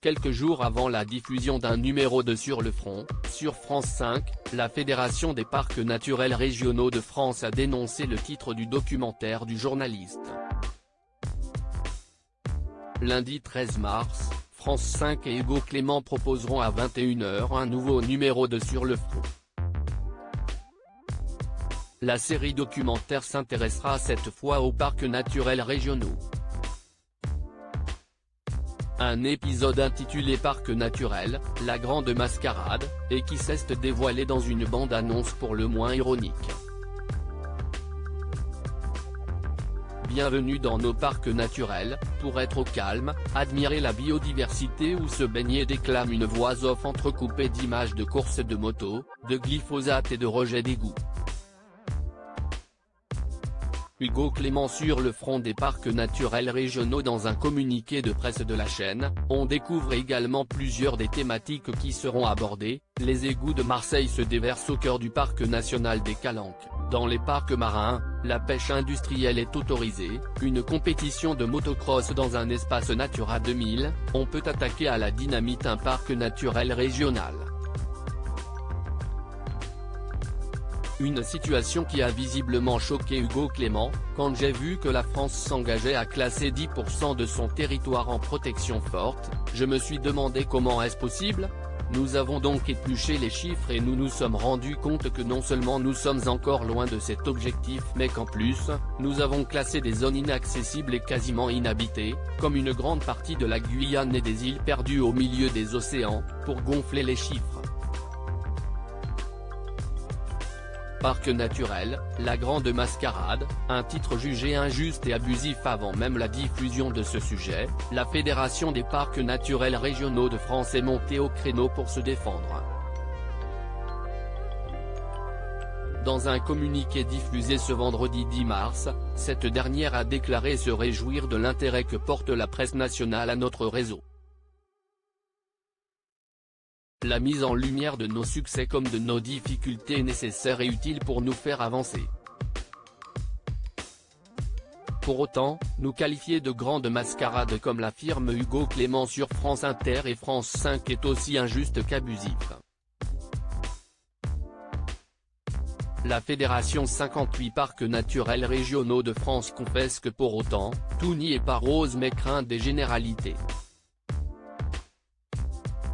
quelques jours avant la diffusion d'un numéro de Sur le front, sur France 5, la Fédération des parcs naturels régionaux de France a dénoncé le titre du documentaire du journaliste. Lundi 13 mars, France 5 et Hugo Clément proposeront à 21h un nouveau numéro de Sur le front. La série documentaire s'intéressera cette fois aux parcs naturels régionaux. Un épisode intitulé Parc naturel, la grande mascarade, et qui s'est dévoilé dans une bande-annonce pour le moins ironique. Bienvenue dans nos parcs naturels, pour être au calme, admirer la biodiversité ou se baigner, déclame une voix off entrecoupée d'images de courses de moto, de glyphosate et de rejets d'égouts. Hugo Clément sur le front des parcs naturels régionaux. Dans un communiqué de presse de la chaîne, on découvre également plusieurs des thématiques qui seront abordées. Les égouts de Marseille se déversent au cœur du parc national des Calanques. Dans les parcs marins, la pêche industrielle est autorisée, une compétition de motocross dans un espace Natura 2000, on peut attaquer à la dynamite un parc naturel régional. Une situation qui a visiblement choqué Hugo Clément, quand j'ai vu que la France s'engageait à classer 10% de son territoire en protection forte, je me suis demandé comment est-ce possible ? Nous avons donc épluché les chiffres et nous nous sommes rendus compte que non seulement nous sommes encore loin de cet objectif mais qu'en plus, nous avons classé des zones inaccessibles et quasiment inhabitées, comme une grande partie de la Guyane et des îles perdues au milieu des océans, pour gonfler les chiffres. Parc naturel, la grande mascarade, un titre jugé injuste et abusif avant même la diffusion de ce sujet, la Fédération des parcs naturels régionaux de France est montée au créneau pour se défendre. Dans un communiqué diffusé ce vendredi 10 mars, cette dernière a déclaré se réjouir de l'intérêt que porte la presse nationale à notre réseau. La mise en lumière de nos succès comme de nos difficultés est nécessaire et utile pour nous faire avancer. Pour autant, nous qualifier de grande mascarade comme l'affirme Hugo Clément sur France Inter et France 5 est aussi injuste qu'abusif. La Fédération 58 parcs naturels régionaux de France confesse que pour autant, tout n'y est pas rose mais craint des généralités.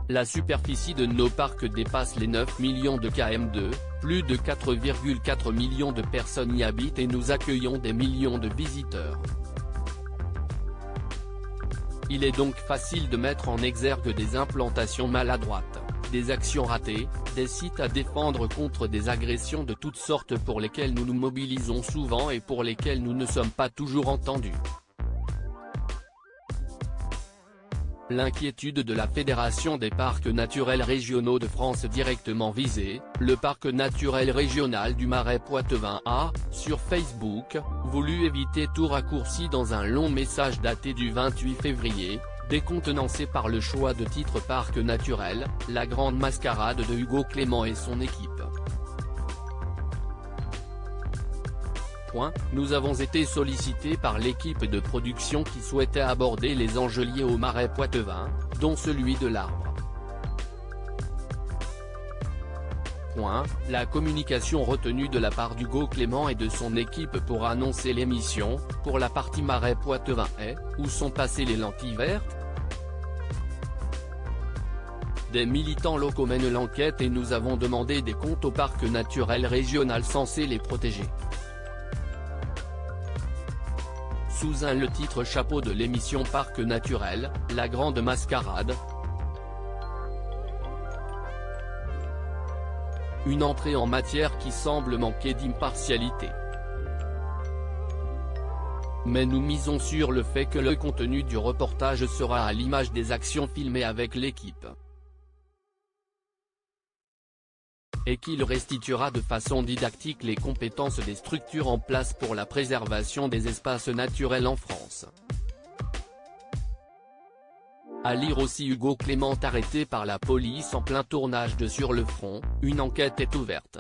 La superficie de nos parcs dépasse les 9 millions de km², plus de 4,4 millions de personnes y habitent et nous accueillons des millions de visiteurs. Il est donc facile de mettre en exergue des implantations maladroites, des actions ratées, des sites à défendre contre des agressions de toutes sortes pour lesquelles nous nous mobilisons souvent et pour lesquelles nous ne sommes pas toujours entendus. L'inquiétude de la Fédération des parcs naturels régionaux de France directement visée, le parc naturel régional du Marais Poitevin a, sur Facebook, voulu éviter tout raccourci dans un long message daté du 28 février, décontenancé par le choix de titre Parc naturel, la grande mascarade de Hugo Clément et son équipe. Nous avons été sollicités par l'équipe de production qui souhaitait aborder les enjeux liés au Marais Poitevin, dont celui de l'arbre. La communication retenue de la part d'Hugo Clément et de son équipe pour annoncer l'émission, pour la partie Marais Poitevin est, où sont passées les lentilles vertes ? Des militants locaux mènent l'enquête et nous avons demandé des comptes au parc naturel régional censé les protéger. Sous le titre chapeau de l'émission Parc naturel, la grande mascarade. Une entrée en matière qui semble manquer d'impartialité. Mais nous misons sur le fait que le contenu du reportage sera à l'image des actions filmées avec l'équipe. Et qu'il restituera de façon didactique les compétences des structures en place pour la préservation des espaces naturels en France. À lire aussi Hugo Clément arrêté par la police en plein tournage de Sur le front, une enquête est ouverte.